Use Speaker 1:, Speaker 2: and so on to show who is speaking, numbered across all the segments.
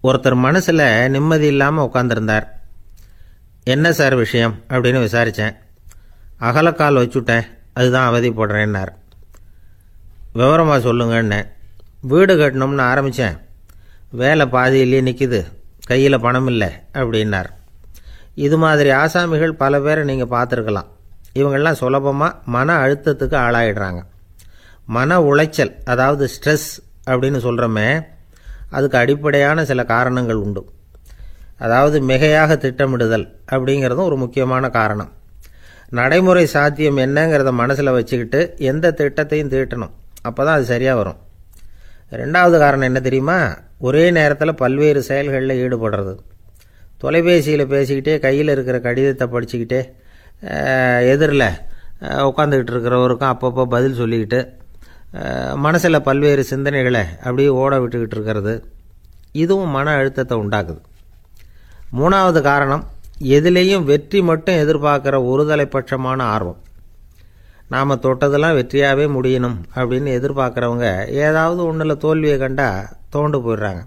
Speaker 1: ஒருத்தர் மனசில் நிம்மதி இல்லாமல் உட்காந்துருந்தார். என்ன சார் விஷயம் அப்படின்னு விசாரித்தேன். அகலக்கால் வச்சுட்டேன், அதுதான் அவதிப்படுறேன்னார். விவரமாக சொல்லுங்கன்னேன். வீடு கட்டணும்னு ஆரம்பித்தேன், வேலை பாதியிலேயே நிற்கிது, கையில் பணம் இல்லை அப்படின்னார். இது மாதிரி ஆசாமிகள் பல பேரை நீங்கள் பார்த்துருக்கலாம். இவங்கெல்லாம் சுலபமாக மன அழுத்தத்துக்கு ஆளாயிடுறாங்க. மன உளைச்சல், அதாவது ஸ்ட்ரெஸ் அப்படின்னு சொல்கிறோமே, அதுக்கு அடிப்படையான சில காரணங்கள் உண்டு. அதாவது மிகையாக திட்டமிடுதல் அப்படிங்கிறதும் ஒரு முக்கியமான காரணம். நடைமுறை சாத்தியம் என்னங்கிறத மனசில் வச்சுக்கிட்டு எந்த திட்டத்தையும் தீட்டணும், அப்போ தான் அது சரியாக வரும். ரெண்டாவது காரணம் என்ன தெரியுமா? ஒரே நேரத்தில் பல்வேறு செயல்களில் ஈடுபடுறது. தொலைபேசியில் பேசிக்கிட்டே கையில் இருக்கிற கடிதத்தை படிச்சுக்கிட்டே எதிரில் உட்காந்துக்கிட்டு இருக்கிறவருக்கும் அப்பப்போ பதில் சொல்லிக்கிட்டு மனசில் பல்வேறு சிந்தனைகளை அப்படியே ஓட விட்டுக்கிட்டு இருக்கிறது, இதுவும் மன அழுத்தத்தை உண்டாக்குது. மூணாவது காரணம், எதிலேயும் வெற்றி மட்டும் எதிர்பார்க்குற ஒருதலைப்பட்சமான ஆர்வம். நாம் தொட்டதெல்லாம் வெற்றியாகவே முடியணும் அப்படின்னு எதிர்பார்க்குறவங்க ஏதாவது ஒன்றில் தோல்வியை கண்டால் தோண்டு போயிடுறாங்க.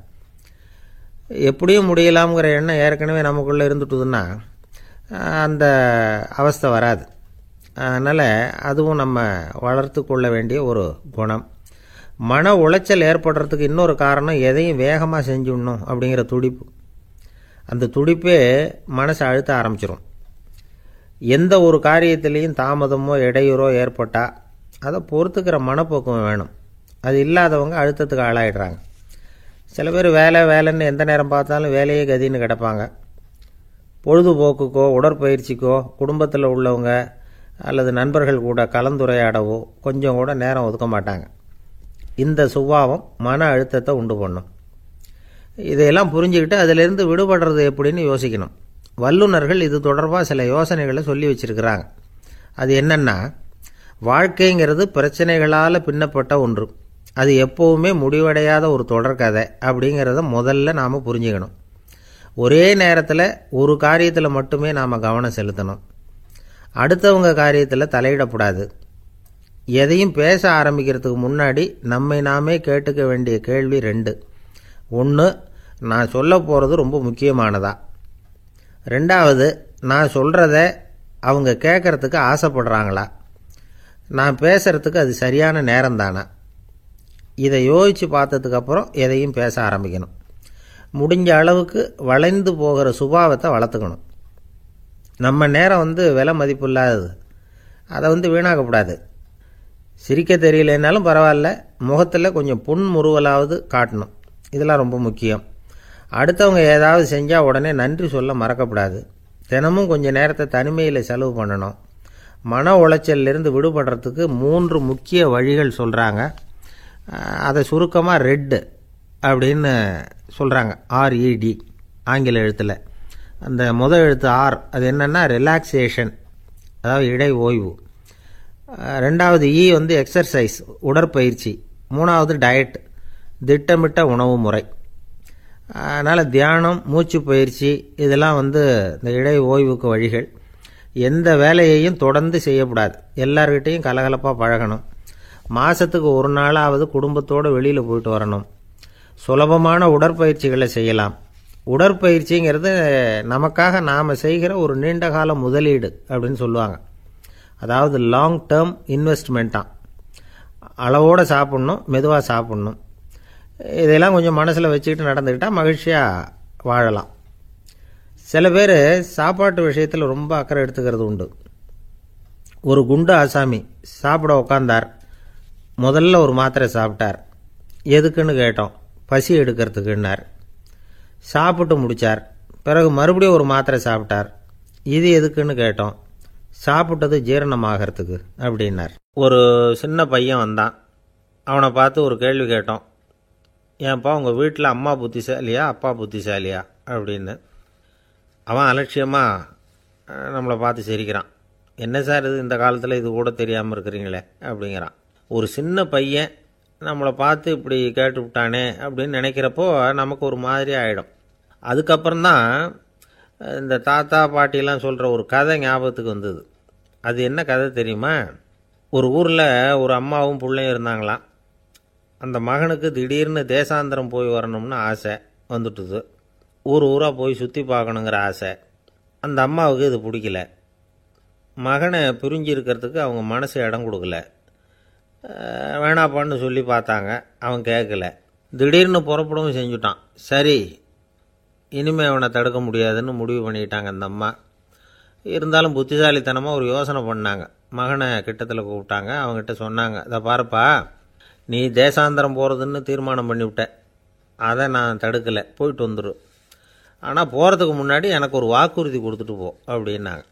Speaker 1: எப்படியும் முடியலாம்ங்கிற எண்ணம் ஏற்கனவே நமக்குள்ளே இருந்துட்டுதுன்னா அந்த அவஸ்தை வராது. அதனால் அதுவும் நம்ம வளர்த்து கொள்ள வேண்டிய ஒரு குணம். மன உளைச்சல் ஏற்படுறதுக்கு இன்னொரு காரணம், எதையும் வேகமாக செஞ்சுடணும் அப்படிங்கிற துடிப்பு. அந்த துடிப்பே மனசை அழுத்த ஆரம்பிச்சிடும். எந்த ஒரு காரியத்திலையும் தாமதமோ இடையூறோ ஏற்பட்டால் அதை பொறுத்துக்கிற மனப்போக்கம் வேணும். அது இல்லாதவங்க அழுத்தத்துக்கு ஆளாயிடுறாங்க. சில பேர் வேலைன்னு எந்த நேரம் பார்த்தாலும் வேலையே கதின்னு கிடப்பாங்க. பொழுதுபோக்குக்கோ உடற்பயிற்சிக்கோ குடும்பத்தில் உள்ளவங்க அல்லது நண்பர்கள் கூட கலந்துரையாடவோ கொஞ்சம் கூட நேரம் ஒதுக்க மாட்டாங்க. இந்த சுபாவம் மன அழுத்தத்தை உண்டு பண்ணும். இதையெல்லாம் புரிஞ்சுக்கிட்டு அதிலிருந்து விடுபடுறது எப்படின்னு யோசிக்கணும். வல்லுநர்கள் இது தொடர்பாக சில யோசனைகளை சொல்லி வச்சிருக்கிறாங்க. அது என்னன்னா, வாழ்க்கைங்கிறது பிரச்சனைகளால் பின்னப்பட்ட ஒன்று. அது எப்போவுமே முடிவடையாத ஒரு தொடர்கதை அப்படிங்கிறத முதல்ல நாம் புரிஞ்சுக்கணும். ஒரே நேரத்தில் ஒரு காரியத்தில் மட்டுமே நாம் கவனம் செலுத்தணும். அடுத்தவங்க காரியத்தில் தலையிடக்கூடாது. எதையும் பேச ஆரம்பிக்கிறதுக்கு முன்னாடி நம்மை நாமே கேட்டுக்க வேண்டிய கேள்வி 2. 1, நான் சொல்ல போகிறது ரொம்ப முக்கியமானதா? 2வது, நான் சொல்கிறத அவங்க கேட்குறதுக்கு ஆசைப்படுறாங்களா? நான் பேசுகிறதுக்கு அது சரியான நேரம் தானா? இதை யோசித்து பார்த்ததுக்கப்புறம் எதையும் பேச ஆரம்பிக்கணும். முடிஞ்ச அளவுக்கு வளைந்து போகிற சுபாவத்தை வளர்த்துக்கணும். நம்ம நேரம் விலை மதிப்பு இல்லாதது, அதை வீணாக்கக்கூடாது. சிரிக்க தெரியலனாலும் பரவாயில்ல, முகத்தில் கொஞ்சம் புன்முறுவலாவது காட்டணும். இதெல்லாம் ரொம்ப முக்கியம். அடுத்தவங்க ஏதாவது செஞ்சால் உடனே நன்றி சொல்ல மறக்கக்கூடாது. தினமும் கொஞ்சம் நேரத்தை தனிமையில் செலவு பண்ணணும். மன உளைச்சலிருந்து விடுபடுறதுக்கு 3 முக்கிய வழிகள் சொல்கிறாங்க. அதை சுருக்கமாக ரெட் அப்படின்னு சொல்கிறாங்க. RED ஆங்கில எழுத்தில். அந்த முதல் எழுத்து R, அது என்னென்னா ரிலாக்ஸேஷன், அதாவது இடை ஓய்வு. 2வது E எக்ஸர்சைஸ், உடற்பயிற்சி. 3வது டயட், திட்டமிட்ட உணவு முறை. அதனால் தியானம், மூச்சு பயிற்சி இதெல்லாம் இந்த இடை ஓய்வுக்கு வழிகள். எந்த வேலையையும் தொடர்ந்து செய்யக்கூடாது. எல்லார்கிட்டையும் கலகலப்பாக பழகணும். மாதத்துக்கு ஒரு நாளாவது குடும்பத்தோடு வெளியில் போயிட்டு வரணும். சுலபமான உடற்பயிற்சிகளை செய்யலாம். உடற்பயிற்சிங்கிறது நமக்காக நாம் செய்கிற ஒரு நீண்டகால முதலீடு அப்படின்னு சொல்லுவாங்க. அதாவது லாங் டேர்ம் இன்வெஸ்ட்மெண்ட்டாக. அளவோடு சாப்பிட்ணும், மெதுவாக சாப்பிட்ணும். இதெல்லாம் கொஞ்சம் மனசில் வச்சுக்கிட்டு நடந்துக்கிட்டால் மகிழ்ச்சியாக வாழலாம். சில பேர் சாப்பாட்டு விஷயத்தில் ரொம்ப அக்கறை எடுத்துக்கிறது உண்டு. ஒரு குண்டு ஆசாமி சாப்பிட உக்காந்தார். முதல்ல ஒரு மாத்திரை சாப்பிட்டார். எதுக்குன்னு கேட்டோம். பசி எடுக்கிறதுக்குன்னார். சாப்பிட்டு முடித்தார். பிறகு மறுபடியும் ஒரு மாத்திரை சாப்பிட்டார். இது எதுக்குன்னு கேட்டோம். சாப்பிட்டது ஜீரணமாகறதுக்கு அப்படின்னார். ஒரு சின்ன பையன் வந்தான். அவனை பார்த்து ஒரு கேள்வி கேட்டோம். ஏன்ப்பா உங்கள் வீட்டில் அம்மா புத்திசாலியா அப்பா புத்திசாலியா அப்படின்னு. அவன் அலட்சியமாக நம்மளை பார்த்து சிரிக்கிறான். என்ன சார் இது, இந்த காலத்தில் இது கூட தெரியாமல் இருக்கிறீங்களே அப்படிங்கிறான். ஒரு சின்ன பையன் நம்மளை பார்த்து இப்படி கேட்டு விட்டானே அப்படின்னு நினைக்கிறப்போ நமக்கு ஒரு மாதிரி ஆகிடும். அதுக்கப்புறம்தான் இந்த தாத்தா பாட்டிலாம் சொல்கிற ஒரு கதை ஞாபகத்துக்கு வந்தது. அது என்ன கதை தெரியுமா? ஒரு ஊரில் ஒரு அம்மாவும் பிள்ளையும் இருந்தாங்களாம். அந்த மகனுக்கு திடீர்னு தேசாந்திரம் போய் வரணும்னு ஆசை. வந்துட்டுது. ஊர் ஊராக போய் சுற்றி பார்க்கணுங்கிற ஆசை. அந்த அம்மாவுக்கு இது பிடிக்கல. மகனை பிரிஞ்சு இருக்கிறதுக்கு அவங்க மனசு இடம் கொடுக்கல. வேணாப்பான்னு சொல்லி பார்த்தாங்க, அவன் கேட்கல. திடீர்னு புறப்படவும் செஞ்சுட்டான். சரி, இனிமேல் அவனை தடுக்க முடியாதுன்னு முடிவு பண்ணிட்டாங்க அந்த அம்மா. இருந்தாலும் புத்திசாலித்தனமாக ஒரு யோசனை பண்ணாங்க. மகனை கிட்டத்தில் கூப்பிட்டாங்க. அவங்ககிட்ட சொன்னாங்க, இதை பாருப்பா, நீ தேசாந்திரம் போகிறதுன்னு தீர்மானம் பண்ணிவிட்ட, அதை நான் தடுக்கலை, போயிட்டு வந்துடும். ஆனால் போகிறதுக்கு முன்னாடி எனக்கு ஒரு வாக்குறுதி கொடுத்துட்டு போ அப்படின்னாங்க.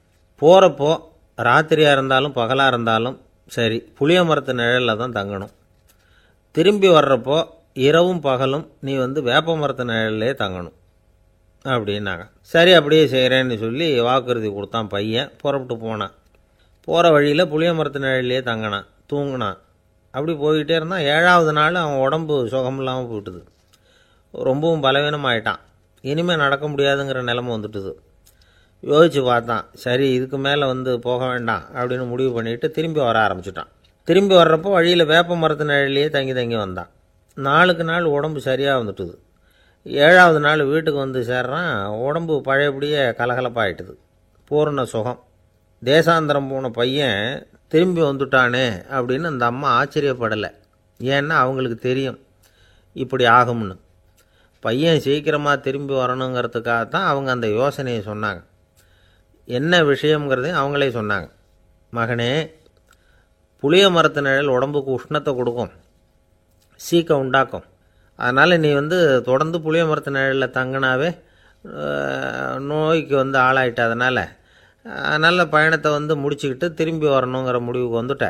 Speaker 1: போகிறப்போ ராத்திரியாக இருந்தாலும் பகலாக இருந்தாலும் சரி, புளிய மரத்து நிழலில் தான் தங்கணும். திரும்பி வர்றப்போ இரவும் பகலும் நீ வேப்ப மரத்து நிழல்லே தங்கணும் அப்படின்னாங்க. சரி, அப்படியே செய்கிறேன்னு சொல்லி வாக்குறுதி கொடுத்தான் பையன். புறப்பட்டு போனான். போகிற வழியில் புளிய மரத்து நிழல்லே தங்கினான், தூங்கினான். அப்படி போய்கிட்டே இருந்தான். 7வது நாள் அவன் உடம்பு சுகமில்லாமல் போயிட்டுது. ரொம்பவும் பலவீனமாயிட்டான். இனிமேல் நடக்க முடியாதுங்கிற நிலைமை வந்துட்டுது. யோசித்து பார்த்தான். சரி, இதுக்கு மேலே போக வேண்டாம் அப்படின்னு முடிவு பண்ணிவிட்டு திரும்பி வர ஆரம்பிச்சிட்டான். திரும்பி வர்றப்போ வழியில் வேப்ப மரத்து நிழல்லையே தங்கி தங்கி வந்தான். நாளுக்கு நாள் உடம்பு சரியாக வந்துட்டுது. 7வது நாள் வீட்டுக்கு சேர்றான். உடம்பு பழையபடியே கலகலப்பாயிட்டுது. பூர்ண சுகம். தேசாந்திரம் போன பையன் திரும்பி வந்துட்டானே அப்படின்னு அந்த அம்மா ஆச்சரியப்படலை. ஏன்னா அவங்களுக்கு தெரியும் இப்படி ஆகும்னு. பையன் சீக்கிரமாக திரும்பி வரணுங்கிறதுக்காகத்தான் அவங்க அந்த யோசனையை சொன்னாங்க. என்ன விஷயங்கிறதையும் அவங்களே சொன்னாங்க. மகனே, புளிய மரத்து நிழல் உடம்புக்கு உஷ்ணத்தை கொடுக்கும், சீக்கம் உண்டாக்கும். அதனால் நீ தொடர்ந்து புளிய மரத்து நிழலில் தங்கினாவே நோய்க்கு ஆளாயிட்ட. அதனால் பயணத்தை முடிச்சுக்கிட்டு திரும்பி வரணுங்கிற முடிவுக்கு வந்துட்ட.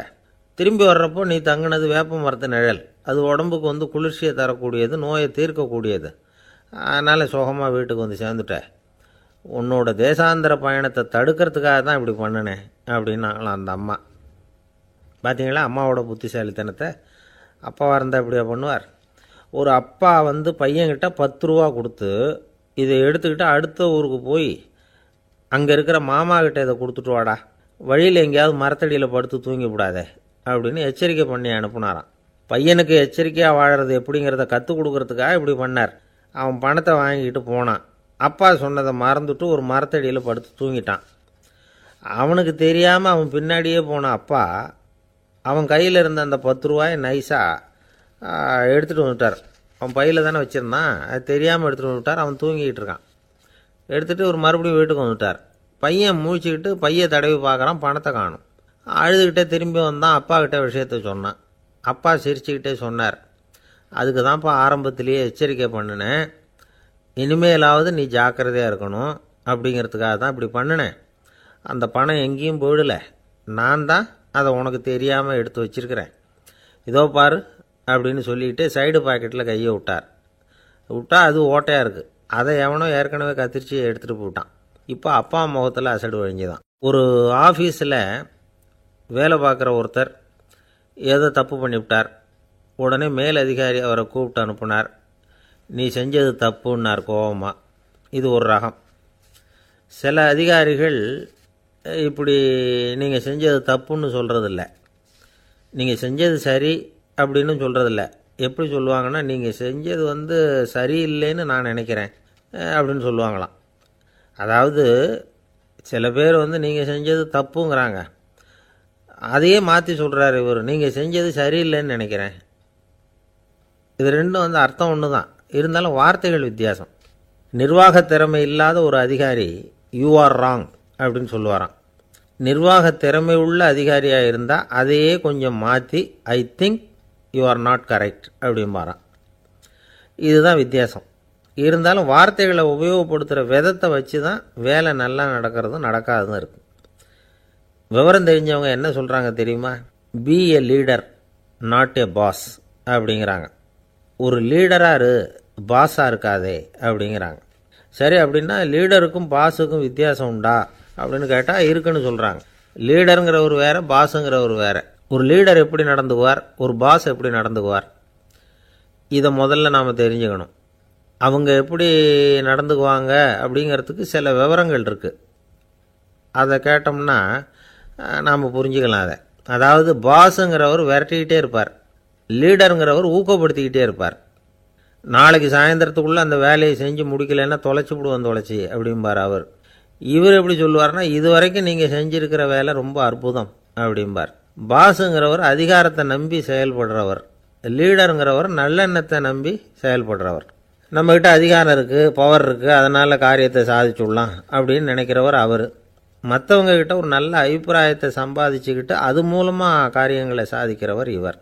Speaker 1: திரும்பி வர்றப்போ நீ தங்கினது வேப்ப மரத்து நிழல். அது உடம்புக்கு குளிர்ச்சியை தரக்கூடியது, நோயை தீர்க்கக்கூடியது. அதனால் சுகமாக வீட்டுக்கு சேர்ந்துட்ட. உன்னோட தேசாந்திர பயணத்தை தடுக்கிறதுக்காக தான் இப்படி பண்ணினேன் அப்படின்னாங்களாம் அந்த அம்மா. பார்த்தீங்களா அம்மாவோட புத்திசாலித்தனத்தை? அப்பாவாக இருந்தால் இப்படியா பண்ணுவார்? ஒரு அப்பா பையன்கிட்ட 10 ரூபா கொடுத்து இதை எடுத்துக்கிட்டு அடுத்த ஊருக்கு போய் அங்கே இருக்கிற மாமா கிட்ட இதை கொடுத்துட்டு வாடா, வழியில் எங்கேயாவது மரத்தடியில் படுத்து தூங்கி விடாதே அப்படின்னு எச்சரிக்கை பண்ணி அனுப்புனாராம். பையனுக்கு எச்சரிக்கையாக வாழறது எப்படிங்கிறத கற்றுக் கொடுக்கறதுக்காக இப்படி பண்ணார். அவன் பணத்தை வாங்கிக்கிட்டு போனான். அப்பா சொன்னதை மறந்துட்டு ஒரு மரத்தடியில் படுத்து தூங்கிட்டான். அவனுக்கு தெரியாமல் அவன் பின்னாடியே போன அப்பா அவன் கையில் இருந்த அந்த 10 ரூபாயை நைஸாக எடுத்துகிட்டு வந்துட்டார். அவன் பையில் தானே வச்சுருந்தான், அது தெரியாமல் எடுத்துகிட்டு வந்துட்டார். அவன் தூங்கிக்கிட்டு இருக்கான். எடுத்துகிட்டு ஒரு மறுபடியும் வீட்டுக்கு வந்துட்டார். பையன் முழிச்சுக்கிட்டு பையை தடவி பார்க்குறான், பணத்தை காணும். அழுதுகிட்டே திரும்பி வந்தான். அப்பா கிட்ட விஷயத்த சொன்னான். அப்பா சிரிச்சுக்கிட்டே சொன்னார், அதுக்கு தான்ப்பா ஆரம்பத்திலேயே எச்சரிக்கை பண்ணினேன், இனிமேலாவது நீ ஜாக்கிரதையாக இருக்கணும் அப்படிங்கிறதுக்காக தான் இப்படி பண்ணினேன். அந்த பணம் எங்கேயும் போயிடலை, நான் தான் அதை உனக்கு தெரியாமல் எடுத்து வச்சிருக்கிறேன். இதோ பாரு அப்படின்னு சொல்லிட்டு சைடு பாக்கெட்டில் கையை விட்டா அது ஓட்டையாக இருக்குது. அதை எவனோ ஏற்கனவே கத்திரிச்சு எடுத்துகிட்டு போட்டான். இப்போ அப்பா முகத்தில் அசடு வழிஞ்சுதான். ஒரு ஆஃபீஸில் வேலை பார்க்குற ஒருத்தர் ஏதோ தப்பு பண்ணிவிட்டார். உடனே மேல் அதிகாரி அவரை கூப்பிட்டு அனுப்புனார். நீ செஞ்சது தப்புன்னார் கோபமாக. இது ஒரு ரகம். சில அதிகாரிகள் இப்படி நீங்கள் செஞ்சது தப்புன்னு சொல்கிறதில்ல, நீங்கள் செஞ்சது சரி அப்படின்னு சொல்கிறதில்ல. எப்படி சொல்லுவாங்கன்னா, நீங்கள் செஞ்சது சரியில்லைன்னு நான் நினைக்கிறேன் அப்படின்னு சொல்லுவாங்களாம். அதாவது சில பேர் நீங்கள் செஞ்சது தப்புங்கிறாங்க, அதையே மாற்றி சொல்கிறார் இவர், நீங்கள் செஞ்சது சரியில்லைன்னு நினைக்கிறேன். இது ரெண்டும் அர்த்தம் ஒன்று தான், இருந்தாலும் வார்த்தைகள் வித்தியாசம். நிர்வாக திறமை இல்லாத ஒரு அதிகாரி யூ ஆர் ராங் அப்படின்னு சொல்லுவாராம். நிர்வாக திறமை உள்ள அதிகாரியாக இருந்தால் அதையே கொஞ்சம் மாற்றி I think you are not correct அப்படிம்பாரான். இதுதான் வித்தியாசம். இருந்தாலும் வார்த்தைகளை உபயோகப்படுத்துகிற விதத்தை வச்சு தான் வேலை நல்லா நடக்கிறதும் நடக்காததும் இருக்குது. விவரம் தெரிஞ்சவங்க என்ன சொல்கிறாங்க தெரியுமா? Be a leader not a boss அப்படிங்கிறாங்க. ஒரு லீடராக பாஸாக இருக்காதே அப்படிங்கிறாங்க. சரி, அப்படின்னா லீடருக்கும் பாஸுக்கும் வித்தியாசம் உண்டா அப்படின்னு கேட்டால் இருக்குன்னு சொல்கிறாங்க. லீடருங்கிறவர் வேறு, பாஸுங்கிறவர் வேறு. ஒரு லீடர் எப்படி நடந்துக்குவார், ஒரு பாஸ் எப்படி நடந்துக்குவார், இதை முதல்ல நாம் தெரிஞ்சுக்கணும். அவங்க எப்படி நடந்துக்குவாங்க அப்படிங்கிறதுக்கு சில விவரங்கள் இருக்குது. அதை கேட்டோம்னா நாம் புரிஞ்சுக்கலாம் அதை. அதாவது பாஸுங்கிறவர் விரட்டிக்கிட்டே இருப்பார், லீடருங்கிறவர் ஊக்கப்படுத்திக்கிட்டே இருப்பார். நாளைக்கு சாயந்தரத்துக்குள்ளே அந்த வேலையை செஞ்சு முடிக்கலைன்னா தொலைச்சி விடுவோம் தொலைச்சி அப்படிம்பார் அவர். இவர் எப்படி சொல்லுவார்னா, இது வரைக்கும் நீங்கள் செஞ்சுருக்கிற வேலை ரொம்ப அற்புதம் அப்படிம்பார். பாஸுங்கிறவர் அதிகாரத்தை நம்பி செயல்படுறவர், லீடருங்கிறவர் நல்லெண்ணத்தை நம்பி செயல்படுறவர். நம்மக்கிட்ட அதிகாரம் இருக்குது, பவர் இருக்குது, அதனால் காரியத்தை சாதிச்சுடலாம் அப்படின்னு நினைக்கிறவர் அவர். மற்றவங்க கிட்ட ஒரு நல்ல அபிப்பிராயத்தை சம்பாதிச்சுக்கிட்டு அது மூலமாக காரியங்களை சாதிக்கிறவர் இவர்.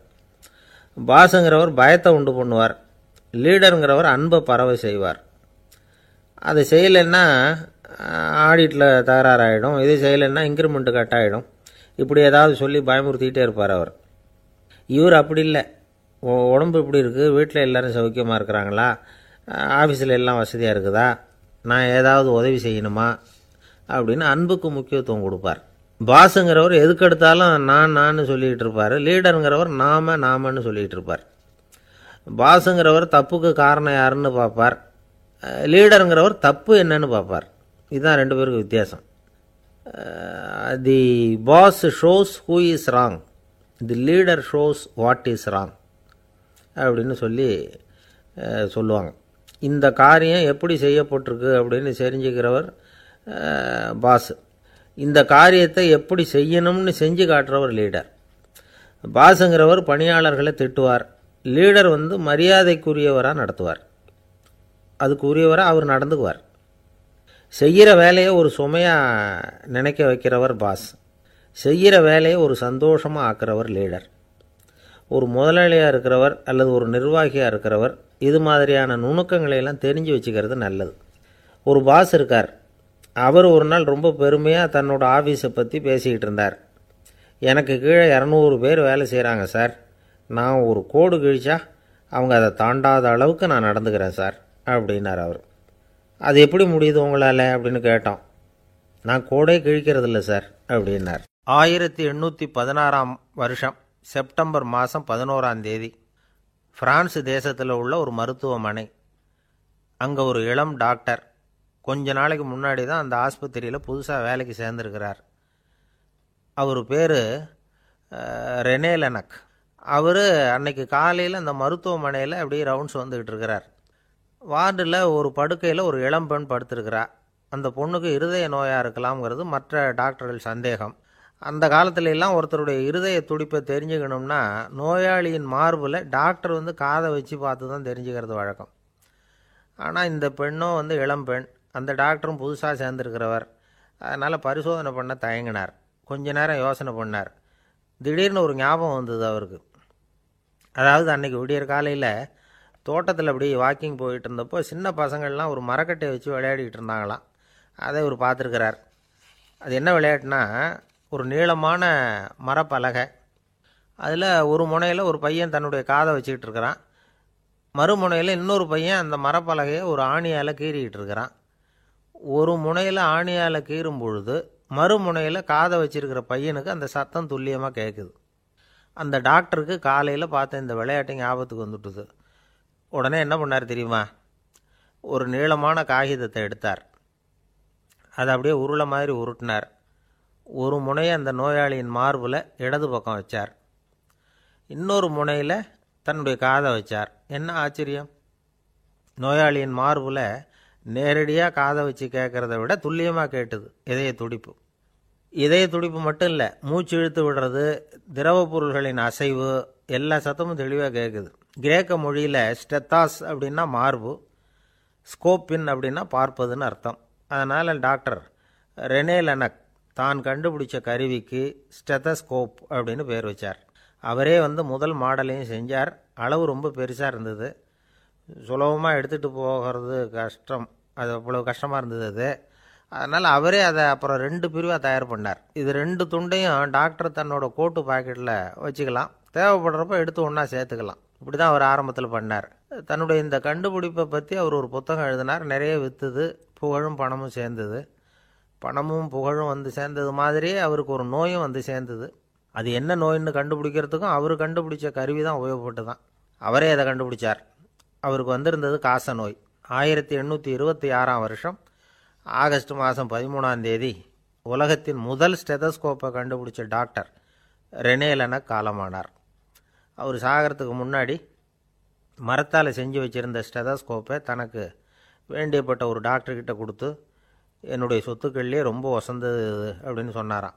Speaker 1: பாஸுங்கிறவர் பயத்தை உண்டு பண்ணுவார், லீடருங்கிறவர் அன்பை பரவ செய்வார். அது செய்யலைன்னா ஆடிட்டில் தகராறாயிடும், இது செய்யலைன்னா இன்க்ரிமெண்ட்டு கட் ஆகிடும், இப்படி ஏதாவது சொல்லி பயமுறுத்திக்கிட்டே இருப்பார் அவர். இவர் அப்படி இல்லை. உடம்பு இப்படி இருக்குது, வீட்டில் எல்லோரும் சௌக்கியமாக இருக்கிறாங்களா, ஆஃபீஸில் எல்லாம் வசதியாக இருக்குதா, நான் ஏதாவது உதவி செய்யணுமா அப்படின்னு அன்புக்கு முக்கியத்துவம் கொடுப்பார். பாஸுங்கிறவர் எதுக்கெடுத்தாலும் நான் சொல்லிகிட்டு இருப்பார், லீடருங்கிறவர் நாமன்னு சொல்லிகிட்டு இருப்பார். பாஸுங்கிறவர் தப்புக்கு காரணம் யாருன்னு பார்ப்பார், லீடருங்கிறவர் தப்பு என்னன்னு பார்ப்பார். இதுதான் ரெண்டு பேருக்கு வித்தியாசம். The boss shows who is wrong, the leader shows what is wrong அப்படின்னு சொல்லுவாங்க. இந்த காரியம் எப்படி செய்யப்பட்டிருக்கு அப்படின்னு தெரிஞ்சுக்கிறவர் பாஸ், இந்த காரியத்தை எப்படி செய்யணும்னு செஞ்சு காட்டுறவர் லீடர். பாஸுங்கிறவர் பணியாளர்களை திட்டுவார், லீடர் மரியாதைக்குரியவராக நடத்துவார், அதுக்குரியவராக அவர் நடந்துக்குவார். செய்கிற வேலையை ஒரு சுமையாக நினைக்க வைக்கிறவர் பாஸ், செய்கிற வேலையை ஒரு சந்தோஷமாக ஆக்கிறவர் லீடர். ஒரு முதலாளியாக இருக்கிறவர் அல்லது ஒரு நிர்வாகியாக இருக்கிறவர் இது மாதிரியான நுணுக்கங்களையெல்லாம் தெரிஞ்சு வச்சுக்கிறது நல்லது. ஒரு பாஸ் இருக்கார், அவர் ஒரு நாள் ரொம்ப பெருமையாக தன்னோட ஆஃபீஸை பற்றி பேசிக்கிட்டு இருந்தார். எனக்கு கீழே 200 பேர் வேலை செய்கிறாங்க சார், நான் ஒரு கோடு கிழிச்சா அவங்க அதை தாண்டாத அளவுக்கு நான் நடந்துக்கிறேன் சார் அப்படின்னார் அவர். அது எப்படி முடியுது உங்களால் அப்படின்னு கேட்டோம். நான் கோடே கிழிக்கிறதில்ல சார் அப்படின்னார். 1816 வருஷம் செப்டம்பர் மாதம் 11 பிரான்ஸ் தேசத்தில் உள்ள ஒரு மருத்துவமனை. அங்கே ஒரு இளம் டாக்டர் கொஞ்ச நாளைக்கு முன்னாடி தான் அந்த ஆஸ்பத்திரியில் புதுசாக வேலைக்கு சேர்ந்துருக்கிறார். அவர் பேர் ரெனே லெனக். அவர் அன்னைக்கு காலையில் அந்த மருத்துவமனையில் அப்படியே ரவுண்ட்ஸ் வந்துக்கிட்டு இருக்கிறார். வார்டில் ஒரு படுக்கையில் ஒரு இளம்பெண் படுத்திருக்கிறார். அந்த பொண்ணுக்கு இருதய நோயாக இருக்கலாம்ங்கிறது மற்ற டாக்டர்கள் சந்தேகம். அந்த காலத்துல எல்லாம் ஒருத்தருடைய இருதய துடிப்பை தெரிஞ்சுக்கணும்னா நோயாளியின் மார்பில் டாக்டர் காதை வச்சு பார்த்து தான் தெரிஞ்சுக்கிறது வழக்கம். ஆனால் இந்த பெண்ணும் இளம்பெண், அந்த டாக்டரும் புதுசாக சேர்ந்துருக்கிறவர். அதனால் பரிசோதனை பண்ண தயங்கினார். கொஞ்ச நேரம் யோசனை பண்ணார். திடீர்னு ஒரு ஞாபகம் வந்தது அவருக்கு. அதாவது அன்றைக்கி விடியற் காலையில் தோட்டத்தில் அப்படி வாக்கிங் போயிட்டு இருந்தப்போ சின்ன பசங்கள்லாம் ஒரு மரக்கட்டையை வச்சு விளையாடிக்கிட்டு இருந்தாங்களாம். அதை இவர் பார்த்துருக்கிறார். அது என்ன விளையாட்டுனா, ஒரு நீளமான மரப்பலகை, அதில் ஒரு முனையில் ஒரு பையன் தன்னுடைய காதை வச்சுக்கிட்டு இருக்கிறான், மறுமுனையில் இன்னொரு பையன் அந்த மரப்பலகையை ஒரு ஆணியால் கீறிக்கிட்டு இருக்கிறான். ஒரு முனையில் ஆணியால் கீறும் பொழுது மறுமுனையில் காதை வச்சிருக்கிற பையனுக்கு அந்த சத்தம் துல்லியமாக கேட்குது. அந்த டாக்டருக்கு காலையில் பார்த்த இந்த விளையாட்டு ஞாபகத்துக்கு வந்துட்டுது. உடனே என்ன பண்ணார் தெரியுமா? ஒரு நீளமான காகிதத்தை எடுத்தார், அதை அப்படியே உருளை மாதிரி உருட்டினார். ஒரு முனையை அந்த நோயாளியின் மார்பில் இடது பக்கம் வச்சார், இன்னொரு முனையில் தன்னுடைய காதை வச்சார். என்ன ஆச்சரியம்! நோயாளியின் மார்பில் நேரடியாக காதை வச்சு கேட்குறத விட துல்லியமாக கேட்டுது இதய துடிப்பு. இதய துடிப்பு மட்டும் இல்லை, மூச்சு இழுத்து விடுறது, திரவ பொருள்களின் அசைவு, எல்லா சத்தமும் தெளிவாக கேட்குது. கிரேக்க மொழியில் ஸ்டெத்தாஸ் அப்படின்னா மார்பு, ஸ்கோப்பின் அப்படின்னா பார்ப்பதுன்னு அர்த்தம். அதனால் டாக்டர் ரெனே லெனக் தான் கண்டுபிடிச்ச கருவிக்கு ஸ்டெத்தஸ்கோப் அப்படின்னு பேர் வச்சார். அவரே முதல் மாடலையும் செஞ்சார். அளவு ரொம்ப பெருசாக இருந்தது, சுலபமாக எடுத்துகிட்டு போகிறது கஷ்டம், அது அவ்வளோ கஷ்டமாக இருந்தது அது. அதனால் அவரே அதை அப்புறம் 2 பிரிவாக தயார் பண்ணார். இது 2 துண்டையும் டாக்டர் தன்னோட கோட்டு பாக்கெட்டில் வச்சுக்கலாம், தேவைப்படுறப்ப எடுத்து ஒன்றா சேர்த்துக்கலாம். இப்படி தான் அவர் ஆரம்பத்தில் பண்ணார். தன்னுடைய இந்த கண்டுபிடிப்பை பற்றி அவர் ஒரு புத்தகம் எழுதினார். நிறைய விற்றுது, புகழும் பணமும் சேர்ந்தது. பணமும் புகழும் சேர்ந்தது மாதிரியே அவருக்கு ஒரு நோயும் சேர்ந்தது. அது என்ன நோயின்னு கண்டுபிடிக்கிறதுக்கும் அவர் கண்டுபிடிச்ச கருவி தான் உபயோகப்பட்டு தான். அவரே அதை கண்டுபிடிச்சார். அவருக்கு வந்திருந்தது காச நோய். 1826 வருஷம் ஆகஸ்ட் மாதம் 13 உலகத்தின் முதல் ஸ்டெதஸ்கோப்பை கண்டுபிடிச்ச டாக்டர் ரெனே லெனக் காலமானார். அவர் சாகிறதுக்கு முன்னாடி மரத்தால் செஞ்சு வச்சுருந்த ஸ்டெதஸ்கோப்பை தனக்கு வேண்டியப்பட்ட ஒரு டாக்டர்கிட்ட கொடுத்து, என்னுடைய சொத்துக்கள்லேயே ரொம்ப வசந்தது அப்படின்னு சொன்னாராம்.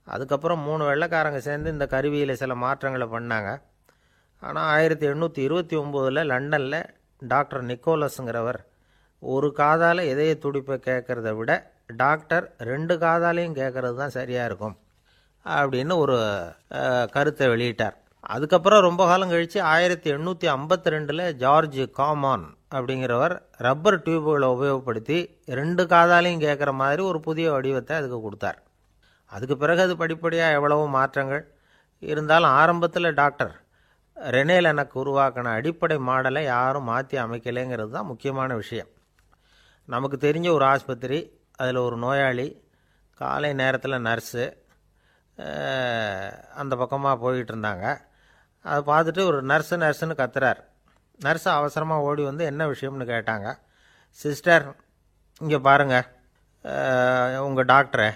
Speaker 1: அதுக்கப்புறம் 3 வெள்ளைக்காரங்க சேர்ந்து இந்த கருவியில் சில மாற்றங்களை பண்ணாங்க. ஆனால் 1829 லண்டனில் டாக்டர் நிக்கோலஸுங்கிறவர் ஒரு காதால் இதய துடிப்பை கேட்குறத விட டாக்டர் 2 காதாலையும் கேட்குறது தான் சரியாக இருக்கும் அப்படின்னு ஒரு கருத்தை வெளியிட்டார். அதுக்கப்புறம் ரொம்ப காலம் கழித்து 1852 ஜார்ஜ் காமான் அப்படிங்கிறவர் ரப்பர் டியூபுகளை உபயோகப்படுத்தி 2 காதாலையும் கேட்குற மாதிரி ஒரு புதிய வடிவத்தை அதுக்கு கொடுத்தார். அதுக்கு பிறகு அது படிப்படியாக எவ்வளவோ மாற்றங்கள் இருந்தாலும் ஆரம்பத்தில் டாக்டர் ரெனே லெனக் உருவாக்கின அடிப்படை மாடலை யாரும் மாற்றி அமைக்கலைங்கிறது தான் முக்கியமான விஷயம். நமக்கு தெரிஞ்ச ஒரு ஆஸ்பத்திரி, அதில் ஒரு நோயாளி, காலை நேரத்தில் நர்ஸு அந்த பக்கமாக போயிட்டு இருந்தாங்க. அதை பார்த்துட்டு ஒரு நர்ஸுன்னு கத்துறார். நர்ஸு அவசரமாக ஓடி வந்து என்ன விஷயம்னு கேட்டாங்க. சிஸ்டர், இங்கே பாருங்கள், உங்கள் டாக்டரை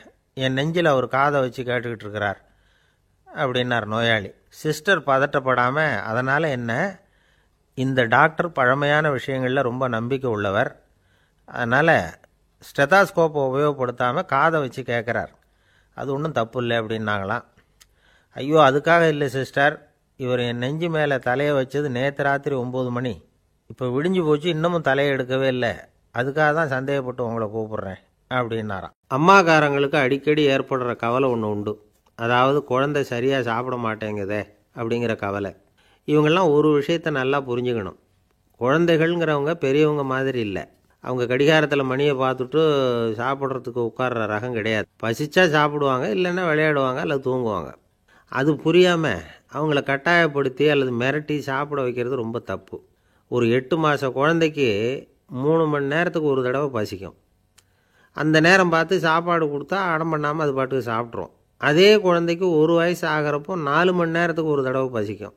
Speaker 1: என் நெஞ்சில் ஒரு காதை வச்சு கேட்டுக்கிட்டு இருக்கிறார் அப்படின்னார் நோயாளி. சிஸ்டர் பதட்டப்படாமல், அதனால் என்ன, இந்த டாக்டர் பழமையான விஷயங்களில் ரொம்ப நம்பிக்கை உள்ளவர், அதனால் ஸ்டெதாஸ்கோப்பை உபயோகப்படுத்தாமல் காதை வச்சு கேட்குறார், அது ஒன்றும் தப்பு இல்லை அப்படின்னாங்களாம். ஐயோ, அதுக்காக இல்லை சிஸ்டர், இவர் என் நெஞ்சு மேலே தலையை வச்சது நேற்று ராத்திரி 9 மணி, இப்போ விடிஞ்சு போச்சு, இன்னமும் தலையை எடுக்கவே இல்லை, அதுக்காக தான் சந்தேகப்பட்டு உங்களை கூப்பிட்றேன் அப்படின்னாராம். அம்மாக்காரங்களுக்கு அடிக்கடி ஏற்படுற கவலை ஒன்று உண்டு. அதாவது குழந்தை சரியாக சாப்பிட மாட்டேங்குதே அப்படிங்கிற கவலை. இவங்கெல்லாம் ஒரு விஷயத்தை நல்லா புரிஞ்சுக்கணும். குழந்தைகள்ங்கிறவங்க பெரியவங்க மாதிரி இல்லை. அவங்க கடிகாரத்தில் மணியை பார்த்துட்டு சாப்பிட்றதுக்கு உட்கார்ற ரகம் கிடையாது. பசிச்சா சாப்பிடுவாங்க, இல்லைன்னா விளையாடுவாங்க அல்லது தூங்குவாங்க. அது புரியாமல் அவங்கள கட்டாயப்படுத்தி அல்லது மிரட்டி சாப்பிட வைக்கிறது ரொம்ப தப்பு. ஒரு 8 மாத குழந்தைக்கு 3 மணி நேரத்துக்கு ஒரு தடவை பசிக்கும். அந்த நேரம் பார்த்து சாப்பாடு கொடுத்தா அடம் பண்ணாமல் அது பாட்டுக்கு சாப்பிட்றோம். அதே குழந்தைக்கு 1 வயசு ஆகிறப்போ 4 மணி நேரத்துக்கு ஒரு தடவை பசிக்கும்.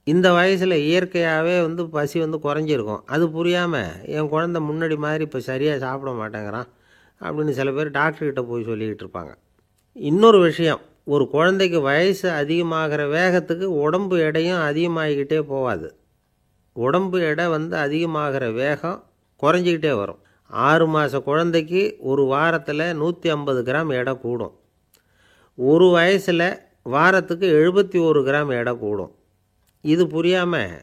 Speaker 1: இந்த வயசில் இயற்கையாகவே பசி குறைஞ்சிருக்கும். அது புரியாமல் என் குழந்தை முன்னாடி மாதிரி இப்போ சரியாக சாப்பிட மாட்டேங்கிறான் அப்படின்னு சில பேர் டாக்டர்கிட்ட போய் சொல்லிக்கிட்டு இருப்பாங்க. இன்னொரு விஷயம், ஒரு குழந்தைக்கு வயசு அதிகமாகிற வேகத்துக்கு உடம்பு எடையும் அதிகமாகிக்கிட்டே போகாது. உடம்பு எடை அதிகமாகிற வேகம் குறைஞ்சிக்கிட்டே வரும். 6 மாத குழந்தைக்கு ஒரு வாரத்தில் 150 கிராம் எடை கூடும். ஒரு வயசில் வாரத்துக்கு 71 கிராம் எடை கூடும். இது புரியாமல்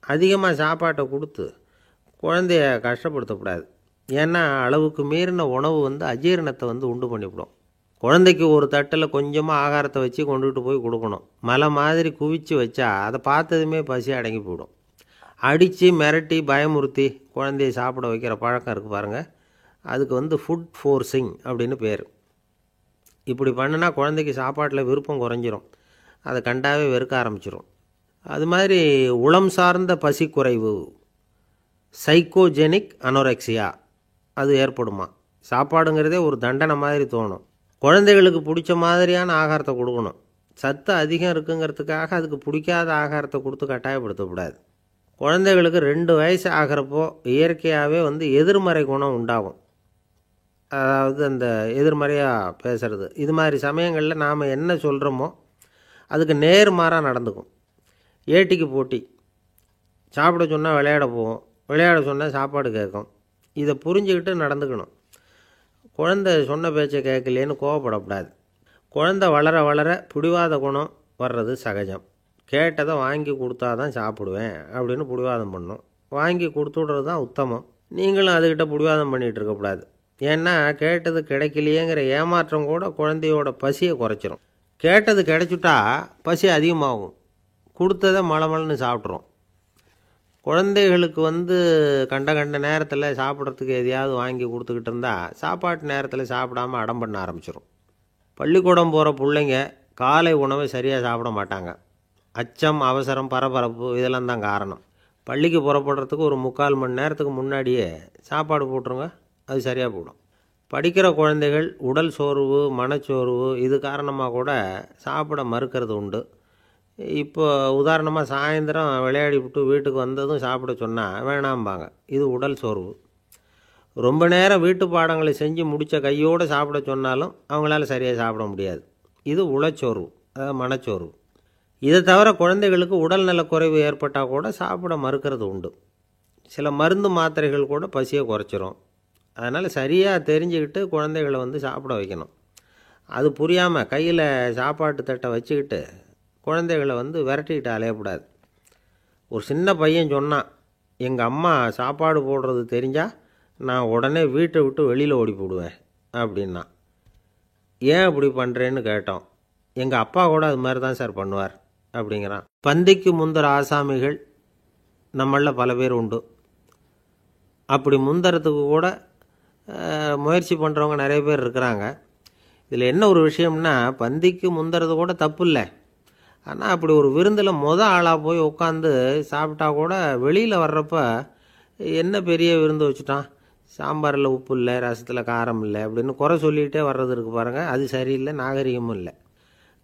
Speaker 1: அதிகமாக சாப்பாட்டை கொடுத்து குழந்தைய கஷ்டப்படுத்தக்கூடாது. ஏன்னா அளவுக்கு மீறின உணவு அஜீரணத்தை உண்டு பண்ணிவிடும். குழந்தைக்கு ஒரு தட்டில் கொஞ்சமாக ஆகாரத்தை வச்சு கொண்டுகிட்டு போய் கொடுக்கணும். மலை மாதிரி குவிச்சு வச்சா அதை பார்த்ததுமே பசி அடங்கி போயிடும். அடித்து மிரட்டி பயமுறுத்தி குழந்தைய சாப்பிட வைக்கிற பழக்கம் இருக்குது பாருங்கள், அதுக்கு ஃபுட் ஃபோர்ஸிங் அப்படின்னு பேர். இப்படி பண்ணினா குழந்தைக்கு சாப்பாட்டில் விருப்பம் குறைஞ்சிரும், அதை கண்டாவே வெறுக்க ஆரம்பிச்சிடும். அது மாதிரி உளம் சார்ந்த பசி குறைவு, சைக்கோஜெனிக் அனோரெக்சியா, அது ஏற்படுமா. சாப்பாடுங்கிறதே ஒரு தண்டனை மாதிரி தோணும். குழந்தைகளுக்கு பிடிச்ச மாதிரியான ஆகாரத்தை கொடுக்கணும். சத்து அதிகம் இருக்குங்கிறதுக்காக அதுக்கு பிடிக்காத ஆகாரத்தை கொடுத்து கட்டாயப்படுத்தக்கூடாது. குழந்தைகளுக்கு 2 வயசு ஆகிறப்போ இயற்கையாகவே எதிர்மறை குணம் உண்டாகும். அதாவது அந்த எதிர்மறையாக பேசுகிறது. இது மாதிரி சமயங்களில் நாம் என்ன சொல்கிறோமோ அதுக்கு நேர்மாறாக நடந்துக்கும். ஏட்டிக்கு போட்டி, சாப்பிட சொன்னால் விளையாட போவோம், விளையாட சொன்னால் சாப்பாடு கேட்கும். இதை புரிஞ்சுக்கிட்டு நடந்துக்கணும். குழந்தை சொன்ன பேச்சை கேட்கலேன்னு கோவப்படக்கூடாது. குழந்தை வளர வளர பிடிவாத குணம் வர்றது சகஜம். கேட்டதை வாங்கி கொடுத்தா தான் சாப்பிடுவேன் அப்படின்னு பிடிவாதம் பண்ணும். வாங்கி கொடுத்துடுறது தான் உத்தமம். நீங்களும் அதுக்கிட்ட பிடிவாதம் பண்ணிகிட்டு இருக்கக்கூடாது. ஏன்னா கேட்டது கிடைக்கலையேங்கிற ஏமாற்றம் கூட குழந்தையோட பசியை குறைச்சிரும். கேட்டது கிடைச்சிட்டா பசி அதிகமாகும், கொடுத்ததை மலமலன்னு சாப்பிட்றோம். குழந்தைகளுக்கு கண்ட நேரத்தில் சாப்பிட்றதுக்கு எதையாவது வாங்கி கொடுத்துக்கிட்டு இருந்தால் சாப்பாட்டு நேரத்தில் சாப்பிடாமல் அடம் பண்ண ஆரம்பிச்சிடும். பள்ளிக்கூடம் போகிற பிள்ளைங்க காலை உணவை சரியாக சாப்பிட மாட்டாங்க. அச்சம், அவசரம், பரபரப்பு இதெல்லாம் தான் காரணம். பள்ளிக்கு புறப்படுறதுக்கு ஒரு 3/4 மணி நேரத்துக்கு முன்னாடியே சாப்பாடு போட்டுருங்க, அது சரியாக போடும். படிக்கிற குழந்தைகள் உடல் சோர்வு, மனச்சோர்வு இது காரணமாக கூட சாப்பிட மறுக்கிறது உண்டு. இப்போ உதாரணமாக சாயந்தரம் விளையாடி விட்டு வீட்டுக்கு வந்ததும் சாப்பிட சொன்னால் வேணாம்பாங்க. இது உடல் சோர்வு. ரொம்ப நேரம் வீட்டு பாடங்களை செஞ்சு முடித்த கையோடு சாப்பிட சொன்னாலும் அவங்களால சரியாக சாப்பிட முடியாது. இது உளச்சோர்வு, அதாவது மனச்சோர்வு. இதை தவிர குழந்தைகளுக்கு உடல் நலக்குறைவு ஏற்பட்டால் கூட சாப்பிட மறுக்கிறது உண்டு. சில மருந்து மாத்திரைகள் கூட பசியை குறைச்சிரும். அதனால் சரியாக தெரிஞ்சுக்கிட்டு குழந்தைகளை சாப்பிட வைக்கணும். அது புரியாமல் கையில் சாப்பாட்டு தட்டை வச்சுக்கிட்டு குழந்தைகளை விரட்டிக்கிட்டு அலையக்கூடாது. ஒரு சின்ன பையன் சொன்னான், எங்கள் அம்மா சாப்பாடு போடுறது தெரிஞ்சால் நான் உடனே வீட்டை விட்டு வெளியில் ஓடி போடுவேன் அப்படின்னா. ஏன் அப்படி பண்ணுறேன்னு கேட்டோம். எங்கள் அப்பா கூட அது மாதிரி தான் சார் பண்ணுவார் அப்படிங்கிறான். பந்திக்கு முந்தர ஆசாமிகள் நம்மளில் பல பேர் உண்டு. அப்படி முந்தறதுக்கு கூட முயற்சி பண்ணுறவங்க நிறைய பேர் இருக்கிறாங்க. இதில் என்ன ஒரு விஷயம்னா, பந்திக்கு முந்தறது கூட தப்பு இல்லை. ஆனால் அப்படி ஒரு விருந்தில் ஆளாக போய் உட்காந்து சாப்பிட்டா கூட வெளியில் வர்றப்ப என்ன பெரிய விருந்து வச்சுட்டான், சாம்பாரில் உப்பு இல்லை, ரசத்தில் காரம் இல்லை அப்படின்னு குறை சொல்லிகிட்டே வர்றது இருக்குது பாருங்கள். அது சரியில்லை, நாகரிகமும் இல்லை.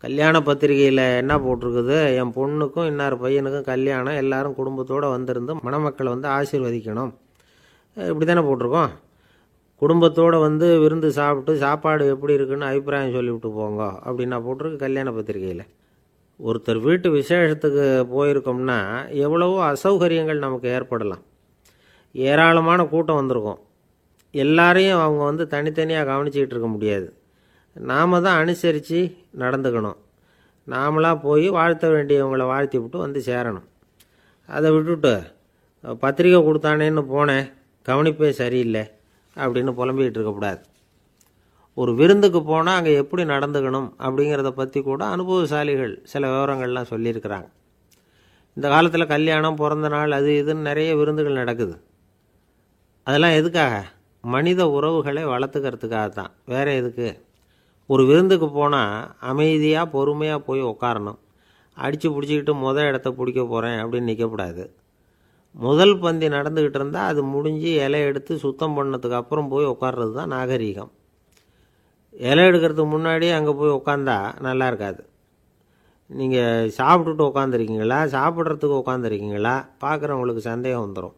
Speaker 1: கல்யாண பத்திரிகையில் என்ன போட்டிருக்குது, என் பொண்ணுக்கும் இன்னார் பையனுக்கும் கல்யாணம், எல்லாரும் குடும்பத்தோடு வந்திருந்து மணமக்களை ஆசீர்வதிக்கணும், இப்படி தானே போட்டிருக்கோம். குடும்பத்தோடு விருந்து சாப்பிட்டு சாப்பாடு எப்படி இருக்குன்னு அபிப்பிராயம் சொல்லிவிட்டு போங்க அப்படின்னா போட்டிருக்கு கல்யாண பத்திரிகையில். ஒருத்தர் வீட்டு விசேஷத்துக்கு போயிருக்கோம்னா எவ்வளவோ அசௌகரியங்கள் நமக்கு ஏற்படலாம். ஏராளமான கூட்டம் வந்திருக்கும். எல்லாரையும் அவங்க தனித்தனியாக கவனிச்சிக்கிட்டு இருக்க முடியாது. நாம் தான் அனுசரித்து நடந்துக்கணும். நாமளாக போய் வாழ்த்த வேண்டியவங்களை வாழ்த்தி விட்டு சேரணும். அதை விட்டுட்டு பத்திரிக்கை கொடுத்தானேன்னு போனேன், கவனிப்பே சரியில்லை அப்படின்னு புலம்பிக்கிட்டு இருக்கக்கூடாது. ஒரு விருந்துக்கு போனால் அங்கே எப்படி நடந்துக்கணும் அப்படிங்கிறத பற்றி கூட அனுபவசாலிகள் சில விவரங்கள்லாம் சொல்லியிருக்கிறாங்க. இந்த காலத்தில் கல்யாணம், பிறந்த நாள், அது இதுன்னு நிறைய விருந்துகள் நடக்குது. அதெல்லாம் எதுக்காக? மனித உறவுகளை வளர்த்துக்கிறதுக்காக தான், வேறு எதுக்கு? ஒரு விருந்துக்கு போனால் அமைதியாக பொறுமையாக போய் உட்காரணும். அடித்து பிடிச்சிக்கிட்டு இடத்த பிடிக்க போகிறேன் அப்படின்னு நிற்கக்கூடாது. முதல் பந்தி நடந்துக்கிட்டு இருந்தால் அது முடிஞ்சு இலை எடுத்து சுத்தம் பண்ணதுக்கு அப்புறம் போய் உட்கார்றது தான் நாகரீகம். இலை எடுக்கிறதுக்கு முன்னாடியே அங்கே போய் உட்காந்தா நல்லா இருக்காது. நீங்கள் சாப்பிட்டுட்டு உட்காந்துருக்கீங்களா, சாப்பிட்றதுக்கு உட்காந்துருக்கீங்களா, பார்க்குறவங்களுக்கு சந்தேகம் வந்துடும்.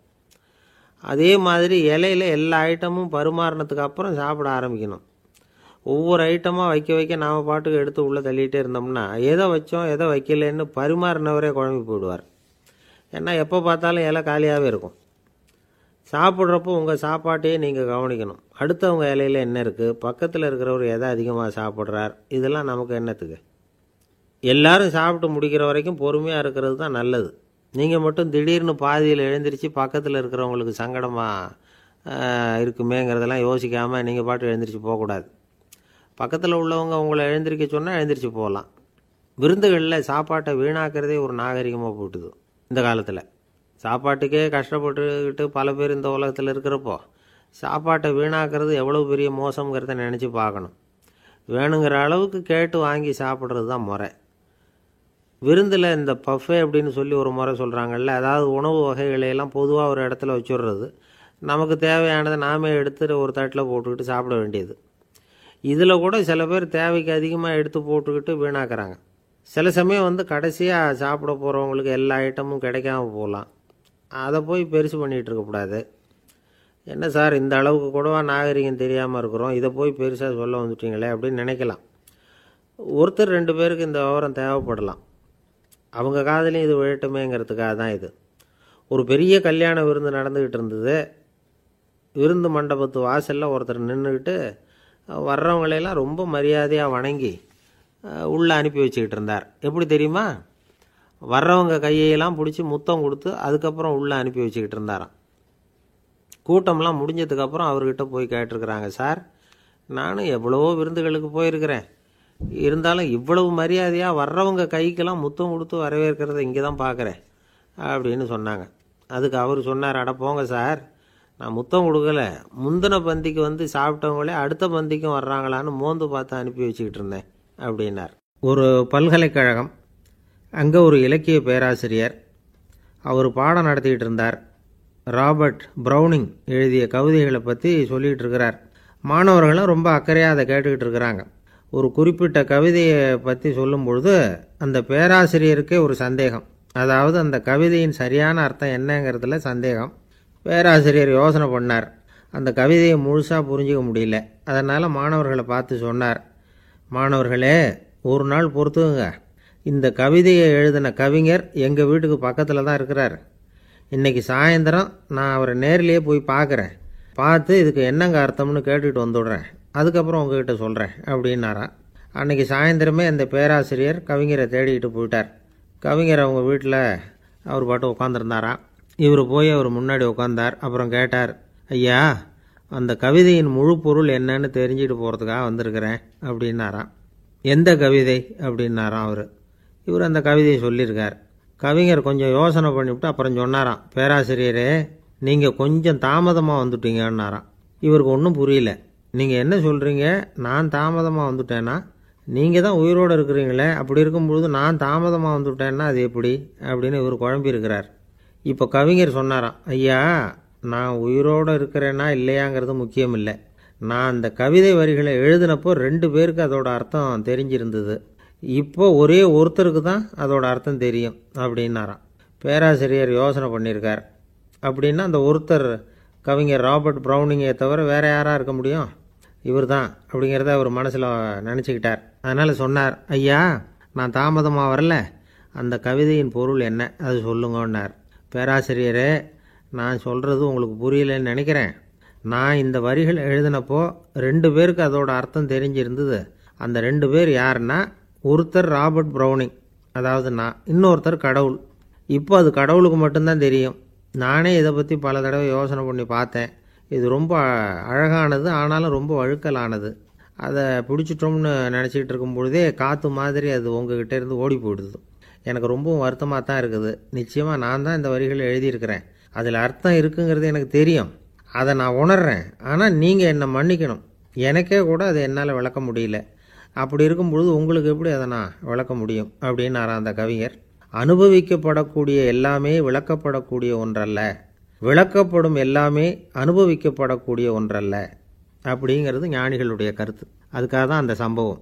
Speaker 1: அதே மாதிரி இலையில் எல்லா ஐட்டமும் பரிமாறினதுக்கு அப்புறம் சாப்பிட ஆரம்பிக்கணும். ஒவ்வொரு ஐட்டமாக வைக்க வைக்க நாம் பாட்டுக்கு எடுத்து உள்ளே தள்ளிகிட்டே இருந்தோம்னா எதை வச்சோம் எதை வைக்கலன்னு பரிமாறினவரே குழம்பி போயிடுவார். ஏன்னா எப்போ பார்த்தாலும் இலை காலியாகவே இருக்கும். சாப்பிட்றப்போ உங்கள் சாப்பாட்டையே நீங்கள் கவனிக்கணும். அடுத்தவங்க இலையில் என்ன இருக்குது, பக்கத்தில் இருக்கிறவர் எதை அதிகமாக சாப்பிட்றார், இதெல்லாம் நமக்கு என்னத்துக்கு? எல்லாரும் சாப்பிட்டு முடிக்கிற வரைக்கும் பொறுமையாக இருக்கிறது தான் நல்லது. நீங்கள் மட்டும் திடீர்னு பாதியில் எழுந்திரிச்சு பக்கத்தில் இருக்கிறவங்களுக்கு சங்கடமாக இருக்குமேங்கிறதெல்லாம் யோசிக்காமல் நீங்கள் பாட்டு எழுந்திரிச்சு போகக்கூடாது. பக்கத்தில் உள்ளவங்க உங்களை எழுந்திரிக்க சொன்னால் எழுந்திரிச்சு போகலாம். விருந்துகளில் சாப்பாட்டை வீணாக்கிறதே ஒரு நாகரிகமாக போட்டுது. இந்த காலத்தில் சாப்பாட்டுக்கே கஷ்டப்பட்டுக்கிட்டு பல பேர் இந்த உலகத்தில் இருக்கிறப்போ சாப்பாட்டை வீணாக்கிறது எவ்வளோ பெரிய மோசங்கிறத நினச்சி பார்க்கணும். வேணுங்கிற அளவுக்கு கேட்டு வாங்கி சாப்பிட்றது தான் முறை. விருந்தில் இந்த பஃபே அப்படின்னு சொல்லி ஒரு முறை சொல்கிறாங்கல்ல, அதாவது உணவு வகைகளையெல்லாம் பொதுவாக ஒரு இடத்துல வச்சுடுறது, நமக்கு தேவையானதை நாமே எடுத்து ஒரு தட்டில் போட்டுக்கிட்டு சாப்பிட வேண்டியது. இதில் கூட சில பேர் தேவைக்கு அதிகமாக எடுத்து போட்டுக்கிட்டு வீணாக்குறாங்க. சில சமயம் கடைசியாக சாப்பிட போகிறவங்களுக்கு எல்லா ஐட்டமும் கிடைக்காம போகலாம். அதை போய் பெருசு பண்ணிகிட்டு இருக்கக்கூடாது. என்ன சார் இந்த அளவுக்கு கூடவா நாகரிகம் தெரியாமல் இருக்கிறோம், இதை போய் பெருசாக சொல்ல வந்துட்டீங்களே அப்படின்னு நினைக்கலாம். ஒருத்தர் 2 பேருக்கு இந்த விவரம் தேவைப்படலாம். அவங்க காதலையும் இது விழட்டுமேங்கிறதுக்காக தான் இது. ஒரு பெரிய கல்யாண விருந்து நடந்துக்கிட்டு இருந்தது. விருந்து மண்டபத்து வாசலில் ஒருத்தர் நின்றுக்கிட்டு வர்றவங்களையெல்லாம் ரொம்ப மரியாதையாக வணங்கி உள்ளே அனுப்பி வச்சுக்கிட்டு இருந்தார். எப்படி தெரியுமா? வர்றவங்க கையெல்லாம் பிடிச்சி முத்தம் கொடுத்து அதுக்கப்புறம் உள்ளே அனுப்பி வச்சுக்கிட்டு இருந்தாராம். கூட்டம்லாம் முடிஞ்சதுக்கப்புறம் அவர்கிட்ட போய் கேட்டிருக்கிறாங்க, சார் நானும் எவ்வளவோ விருந்துகளுக்கு போயிருக்கிறேன், இருந்தாலும் இவ்வளவு மரியாதையாக வர்றவங்க கைக்கெல்லாம் முத்தம் கொடுத்து வரவேற்கிறத இங்கே தான் பார்க்குறேன் அப்படின்னு சொன்னாங்க. அதுக்கு அவர் சொன்னார், அட போங்க சார், நான் முத்தம் கொடுக்கல, முந்தின பந்திக்கு சாப்பிட்டவங்களே அடுத்த பந்திக்கும் வர்றாங்களான்னு மோந்து பார்த்து அனுப்பி வச்சுக்கிட்டு இருந்தேன் அப்படின்னார். ஒரு பல்கலைக்கழகம், அங்கே ஒரு இலக்கிய பேராசிரியர், அவர் பாடம் நடத்திக்கிட்டு இருந்தார். ராபர்ட் ப்ரௌனிங் எழுதிய கவிதைகளை பற்றி சொல்லிகிட்டு இருக்கிறார். மாணவர்களும் ரொம்ப அக்கறையாக அதை கேட்டுக்கிட்டு இருக்கிறாங்க. ஒரு குறிப்பிட்ட கவிதையை பற்றி சொல்லும் பொழுது அந்த பேராசிரியருக்கே ஒரு சந்தேகம். அதாவது அந்த கவிதையின் சரியான அர்த்தம் என்னங்கிறதுல சந்தேகம். பேராசிரியர் யோசனை பண்ணார். அந்த கவிதையை முழுசாக புரிஞ்சிக்க முடியல. அதனால் மாணவர்களை பார்த்து சொன்னார், மாணவர்களே ஒரு நாள் பொறுத்துங்க, இந்த கவிதையை எழுதின கவிஞர் எங்கள் வீட்டுக்கு பக்கத்தில் தான் இருக்கிறார். இன்றைக்கி சாயந்தரம் நான் அவரை நேர்லேயே போய் பார்க்குறேன். பார்த்து இதுக்கு என்னங்க அர்த்தம்னு கேட்டுட்டு வந்துடுறேன். அதுக்கப்புறம் உங்ககிட்ட சொல்கிறேன் அப்படின்னாராம். அன்றைக்கி சாயந்தரமே அந்த பேராசிரியர் கவிஞரை தேடிக்கிட்டு போயிட்டார். கவிஞர் அவங்க வீட்டில் அவர் பாட்டு உட்காந்துருந்தாராம். இவர் போய் அவர் முன்னாடி உட்காந்தார். அப்புறம் கேட்டார், ஐயா, அந்த கவிதையின் முழு பொருள் என்னன்னு தெரிஞ்சுட்டு போகிறதுக்காக வந்திருக்கிறேன் அப்படின்னாராம். எந்த கவிதை அப்படின்னாராம் அவர். இவர் அந்த கவிதையை சொல்லியிருக்கார். கவிஞர் கொஞ்சம் யோசனை பண்ணிவிட்டு அப்புறம் சொன்னாராம், பேராசிரியரே, நீங்கள் கொஞ்சம் தாமதமாக வந்துட்டீங்கன்னாராம். இவருக்கு ஒன்றும் புரியல. நீங்கள் என்ன சொல்கிறீங்க? நான் தாமதமாக வந்துட்டேன்னா? நீங்கள் தான் உயிரோடு இருக்கிறீங்களே, அப்படி இருக்கும்பொழுது நான் தாமதமாக வந்துவிட்டேன்னா அது எப்படி அப்படின்னு இவர் குழம்பியிருக்கிறார். இப்போ கவிஞர் சொன்னாராம், ஐயா, நான் உயிரோடு இருக்கிறேன்னா இல்லையாங்கிறது முக்கியம் இல்லை. நான் அந்த கவிதை வரிகளை எழுதினப்போ 2 பேருக்கு அதோட அர்த்தம் தெரிஞ்சிருந்தது. இப்போ ஒரே ஒருத்தருக்கு தான் அதோட அர்த்தம் தெரியும் அப்படின்னாராம். பேராசிரியர் யோசனை பண்ணியிருக்கார். அப்படின்னா அந்த ஒருத்தர் கவிஞர் ராபர்ட் ப்ரௌனிங்கை தவிர வேறு யாராக இருக்க முடியும்? இவர் தான் அப்படிங்கிறத அவர் மனசில் நினச்சிக்கிட்டார். அதனால் சொன்னார், ஐயா, நான் தாமதமாக வரல, அந்த கவிதையின் பொருள் என்ன அது சொல்லுங்கன்னார். பேராசிரியரே, நான் சொல்கிறது உங்களுக்கு புரியலன்னு நினைக்கிறேன். நான் இந்த வரிகள் எழுதினப்போ 2 பேருக்கு அதோட அர்த்தம் தெரிஞ்சிருந்தது. அந்த 2 பேர் யாருன்னா, ஒருத்தர் ராபர்ட் ப்ரௌனிங், அதாவது நான், இன்னொருத்தர் கடவுள். இப்போ அது கடவுளுக்கு மட்டும்தான் தெரியும். நானே இதை பற்றி பல தடவை யோசனை பண்ணி பார்த்தேன். இது ரொம்ப அழகானது, ஆனாலும் ரொம்ப வழுக்கலானது. அதை பிடிச்சிட்டோம்னு நினச்சிக்கிட்டு இருக்கும் பொழுதே காற்று மாதிரி அது உங்ககிட்ட இருந்து ஓடி போயிடுது. எனக்கு ரொம்பவும் வருத்தமாக தான் இருக்குது. நிச்சயமாக நான் தான் இந்த வரிகளை எழுதியிருக்கிறேன். அதில் அர்த்தம் இருக்குங்கிறது எனக்கு தெரியும். அதை நான் உணர்றேன். ஆனால் நீங்கள் என்னை மன்னிக்கணும். எனக்கே கூட அதை என்னால் விளக்க முடியல. அப்படி இருக்கும் பொழுது உங்களுக்கு எப்படி அதை நான் விளக்க முடியும் அப்படின்னாராம் அந்த கவிஞர். அனுபவிக்கப்படக்கூடிய எல்லாமே விளக்கப்படக்கூடிய ஒன்றல்ல, விளக்கப்படும் எல்லாமே அனுபவிக்கப்படக்கூடிய ஒன்றல்ல அப்படிங்கிறது ஞானிகளுடைய கருத்து. அதுக்காக தான் அந்த சம்பவம்.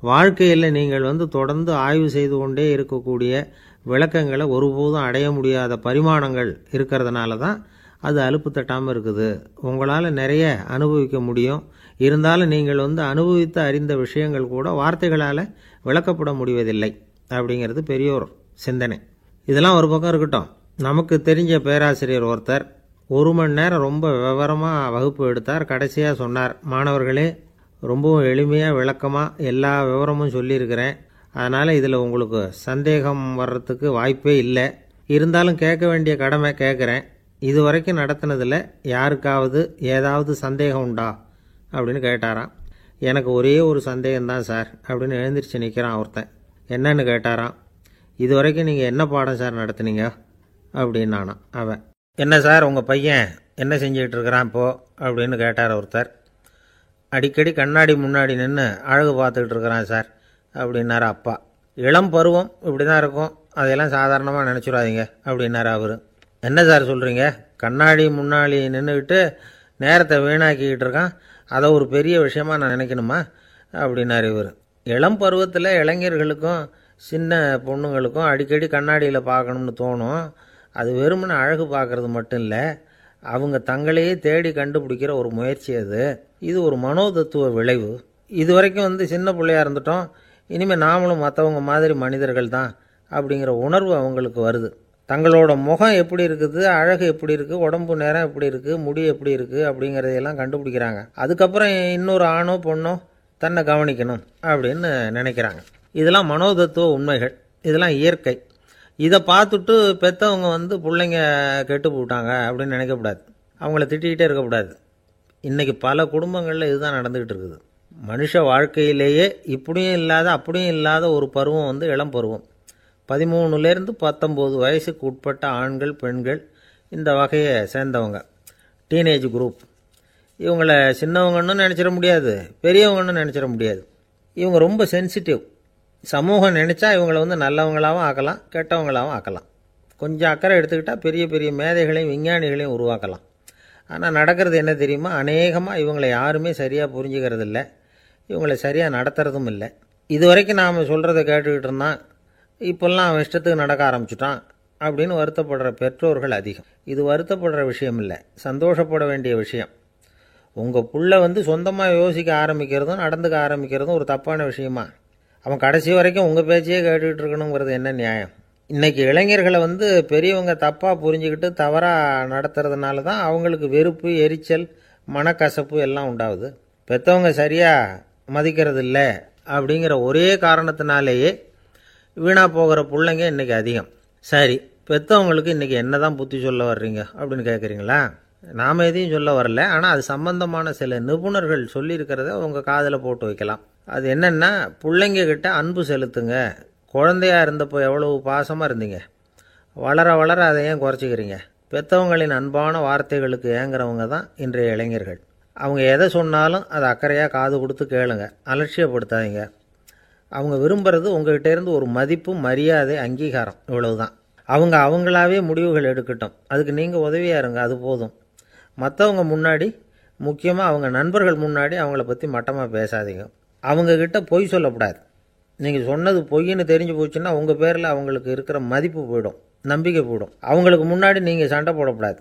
Speaker 1: வாழ்க்கையில் நீங்கள் தொடர்ந்து ஆய்வு செய்து கொண்டே இருக்கக்கூடிய விளக்கங்களை ஒருபோதும் அடைய முடியாத பரிமாணங்கள் இருக்கிறதுனால தான் அது அலுப்பு தட்டாமல் இருக்குது. உங்களால் நிறைய அனுபவிக்க முடியும். இருந்தாலும் நீங்கள் அனுபவித்து அறிந்த விஷயங்கள் கூட வார்த்தைகளால் விளக்கப்பட முடிவதில்லை அப்படிங்கிறது பெரியோர் சிந்தனை. இதெல்லாம் ஒரு பக்கம் இருக்கட்டும். நமக்கு தெரிஞ்ச பேராசிரியர் ஒருத்தர் 1 மணி நேரம் ரொம்ப விவரமாக வகுப்பு எடுத்தார். கடைசியாக சொன்னார், மாணவர்களே, ரொம்பவும் எளிமையாக விளக்கமாக எல்லா விவரமும் சொல்லியிருக்கிறேன். அதனால் இதில் உங்களுக்கு சந்தேகம் வர்றதுக்கு வாய்ப்பே இல்லை. இருந்தாலும் கேட்க வேண்டிய கடமை கேட்குறேன். இது வரைக்கும் நடத்தினதில் யாருக்காவது ஏதாவது சந்தேகம் உண்டா அப்படின்னு கேட்டாராம். எனக்கு ஒரே ஒரு சந்தேகம்தான் சார் அப்படின்னு எழுந்திரிச்சு நிற்கிறான் ஒருத்தன். என்னன்னு கேட்டாராம். இது வரைக்கும் நீங்கள் என்ன பாடம் சார் நடத்துனீங்க அப்படின்னானா அவன். என்ன சார் உங்கள் பையன் என்ன செஞ்சுக்கிட்டு இருக்கிறான் இப்போது அப்படின்னு கேட்டார் ஒருத்தர். அடிக்கடி கண்ணாடி முன்னாடி நின்று அழகு பார்த்துக்கிட்டு இருக்கிறான் சார் அப்படின்னாரு அப்பா. இளம் பருவம் இப்படி தான் இருக்கும், அதையெல்லாம் சாதாரணமாக நினச்சிடாதீங்க அப்படின்னாரு அவர். என்ன சார் சொல்கிறீங்க? கண்ணாடி முன்னாடி நின்றுக்கிட்டு நேரத்தை வீணாக்கிக்கிட்டு இருக்கான், அதை ஒரு பெரிய விஷயமாக நான் நினைக்கணுமா அப்படின்னாரு இவர். இளம் பருவத்தில் இளைஞர்களுக்கும் சின்ன பொண்ணுங்களுக்கும் அடிக்கடி கண்ணாடியில் பார்க்கணும்னு தோணும். அது வெறுமனே அழகு பார்க்குறது மட்டும் இல்லை, அவங்க தங்களையே தேடி கண்டுபிடிக்கிற ஒரு முயற்சி அது. இது ஒரு மனோதத்துவ விளைவு. இது வரைக்கும் சின்ன பிள்ளையாக இருந்துட்டோம், இனிமேல் நாமளும் மற்றவங்க மாதிரி மனிதர்கள் தான் அப்படிங்கிற உணர்வு அவங்களுக்கு வருது. தங்களோட முகம் எப்படி இருக்குது, அழகு எப்படி இருக்குது, உடம்பு நேரம் எப்படி இருக்குது, முடி எப்படி இருக்குது அப்படிங்கிறதையெல்லாம் கண்டுபிடிக்கிறாங்க. அதுக்கப்புறம் இன்னொரு ஆணோ பொண்ணோ தன்னை கவனிக்கணும் அப்படின்னு நினைக்கிறாங்க. இதெல்லாம் மனோதத்துவ உண்மைகள், இதெல்லாம் இயற்கை. இதை பார்த்துட்டு பெற்றவங்க பிள்ளைங்க கெட்டு போட்டாங்க அப்படின்னு நினைக்கக்கூடாது, அவங்கள திட்டிக்கிட்டே இருக்கக்கூடாது. இன்றைக்கி பல குடும்பங்களில் இதுதான் நடந்துக்கிட்டு இருக்குது. மனுஷ வாழ்க்கையிலேயே இப்படியும் இல்லாத அப்படியும் இல்லாத ஒரு பருவம் இளம் பருவம். 13லேருந்து 19 வயசுக்கு உட்பட்ட ஆண்கள் பெண்கள் இந்த வகையை சேர்ந்தவங்க, டீனேஜ் குரூப். இவங்கள சின்னவங்கன்னு நினச்சிட முடியாது, பெரியவங்கன்னு நினச்சிட முடியாது. இவங்க ரொம்ப சென்சிட்டிவ். சமூகம் நினச்சா இவங்களை நல்லவங்களாகவும் ஆக்கலாம், கெட்டவங்களாகவும் ஆக்கலாம். கொஞ்சம் அக்கறை எடுத்துக்கிட்டால் பெரிய பெரிய மேதைகளையும் விஞ்ஞானிகளையும் உருவாக்கலாம். ஆனால் நடக்கிறது என்ன தெரியுமா? அநேகமாக இவங்களை யாருமே சரியாக புரிஞ்சுக்கிறது இல்லை, இவங்களை சரியாக நடத்துறதும் இல்லை. இது வரைக்கும் நாம் சொல்கிறத கேட்டுக்கிட்டு இருந்தான், இப்போல்லாம் அவன் இஷ்டத்துக்கு நடக்க ஆரம்பிச்சுட்டான் அப்படின்னு வருத்தப்படுற பெற்றோர்கள் அதிகம். இது வருத்தப்படுற விஷயம் இல்லை, சந்தோஷப்பட வேண்டிய விஷயம். உங்கள் புள்ள சொந்தமாக யோசிக்க ஆரம்பிக்கிறதும் நடந்துக்க ஆரம்பிக்கிறதும் ஒரு தப்பான விஷயமா? அவன் கடைசி வரைக்கும் உங்கள் பேச்சையே கேட்டுக்கிட்டு இருக்கணுங்கிறது என்ன நியாயம்? இன்றைக்கி இளைஞர்களை பெரியவங்க தப்பாக புரிஞ்சுக்கிட்டு தவறாக நடத்துறதுனால தான் அவங்களுக்கு வெறுப்பு, எரிச்சல், மனக்கசப்பு எல்லாம் உண்டாகுது. பெற்றவங்க சரியாக மதிக்கிறது இல்லை அப்படிங்கிற ஒரே காரணத்தினாலேயே வீணாக போகிற பிள்ளைங்க இன்றைக்கி அதிகம். சரி, பெற்றவங்களுக்கு இன்றைக்கி என்ன தான் புத்தி சொல்ல வர்றீங்க அப்படின்னு கேட்குறீங்களா? நாம் எதையும் சொல்ல வரல. ஆனால் அது சம்பந்தமான சில நிபுணர்கள் சொல்லியிருக்கிறத உங்கள் காதில் போட்டு வைக்கலாம். அது என்னென்னா, பிள்ளைங்க கிட்ட அன்பு செலுத்துங்க. குழந்தையாக இருந்தப்போ எவ்வளவு பாசமாக இருந்தீங்க, வளர வளர அதை ஏன் குறைச்சிக்கிறீங்க? பெற்றவங்களின் அன்பான வார்த்தைகளுக்கு ஏங்குறவங்க தான் இன்றைய இளைஞர்கள். அவங்க எதை சொன்னாலும் அதை அக்கறையாக காது கொடுத்து கேளுங்க, அலட்சியப்படுத்தாதீங்க. அவங்க விரும்புகிறது உங்கள்கிட்டேருந்து ஒரு மதிப்பு, மரியாதை, அங்கீகாரம், இவ்வளவு தான். அவங்களாவே முடிவுகள் எடுக்கட்டும், அதுக்கு நீங்கள் உதவியாக இருங்க, அது போதும். மற்றவங்க முன்னாடி, முக்கியமாக அவங்க நண்பர்கள் முன்னாடி அவங்கள பற்றி மட்டமாக பேசாதீங்க. அவங்கக்கிட்ட பொய் சொல்லக்கூடாது. நீங்கள் சொன்னது பொய்ன்னு தெரிஞ்சு போச்சுன்னா உங்கள் பேரில் அவங்களுக்கு இருக்கிற மதிப்பு போயிடும், நம்பிக்கை போயிடும். அவங்களுக்கு முன்னாடி நீங்கள் சண்டை போடக்கூடாது.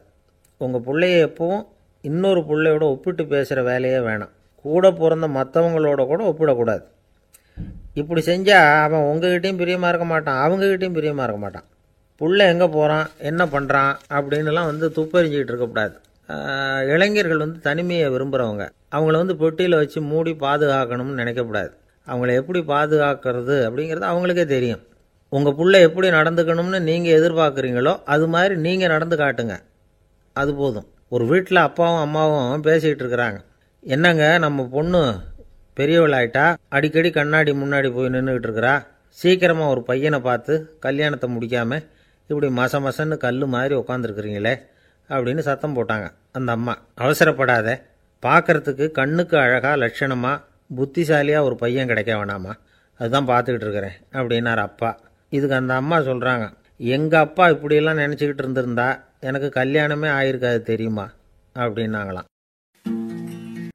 Speaker 1: உங்கள் பிள்ளைய எப்பவும் இன்னொரு பிள்ளையோட ஒப்பிட்டு பேசுகிற வேலையே வேணாம். கூட பிறந்த மற்றவங்களோட கூட ஒப்பிடக்கூடாது. இப்படி செஞ்சால் அவன் உங்ககிட்டையும் பிரியமாக இருக்க மாட்டான், அவங்ககிட்டையும் பிரியமாக இருக்க மாட்டான். புள்ள எங்கே போகிறான், என்ன பண்ணுறான் அப்படின்னுலாம் துப்பறிஞ்சிக்கிட்டு இருக்கக்கூடாது. இளைஞர்கள் தனிமையை விரும்புகிறவங்க. அவங்கள பெட்டியில் வச்சு மூடி பாதுகாக்கணும்னு நினைக்கக்கூடாது. அவங்கள எப்படி பாதுகாக்கிறது அப்படிங்கிறது அவங்களுக்கே தெரியும். உங்கள் புள்ள எப்படி நடந்துக்கணும்னு நீங்கள் எதிர்பார்க்குறீங்களோ அது மாதிரி நீங்கள் நடந்து காட்டுங்க, அது போதும். ஒரு வீட்டில் அப்பாவும் அம்மாவும் பேசிக்கிட்டு இருக்கிறாங்க. என்னங்க, நம்ம பொண்ணு பெரியவளாயிட்டா, அடிக்கடி கண்ணாடி முன்னாடி போய் நின்றுக்கிட்டு இருக்கிறா, சீக்கிரமாக ஒரு பையனை பார்த்து கல்யாணத்தை முடிக்காமல் இப்படி மசன்னு கல் மாதிரி உட்காந்துருக்குறீங்களே அப்படின்னு சத்தம் போட்டாங்க அந்த அம்மா. அவசரப்படாத, பார்க்குறதுக்கு கண்ணுக்கு அழகாக லட்சணமாக புத்திசாலியாக ஒரு பையன் கிடைக்க வேணாமா, அதுதான் பார்த்துக்கிட்டு இருக்கிறேன் அப்படின்னார் அப்பா. இதுக்கு அந்த அம்மா சொல்கிறாங்க, எங்கள் அப்பா இப்படியெல்லாம் நினச்சிக்கிட்டு இருந்திருந்தா எனக்கு கல்யாணமே ஆயிருக்காது தெரியுமா அப்படின்னாங்களாம்.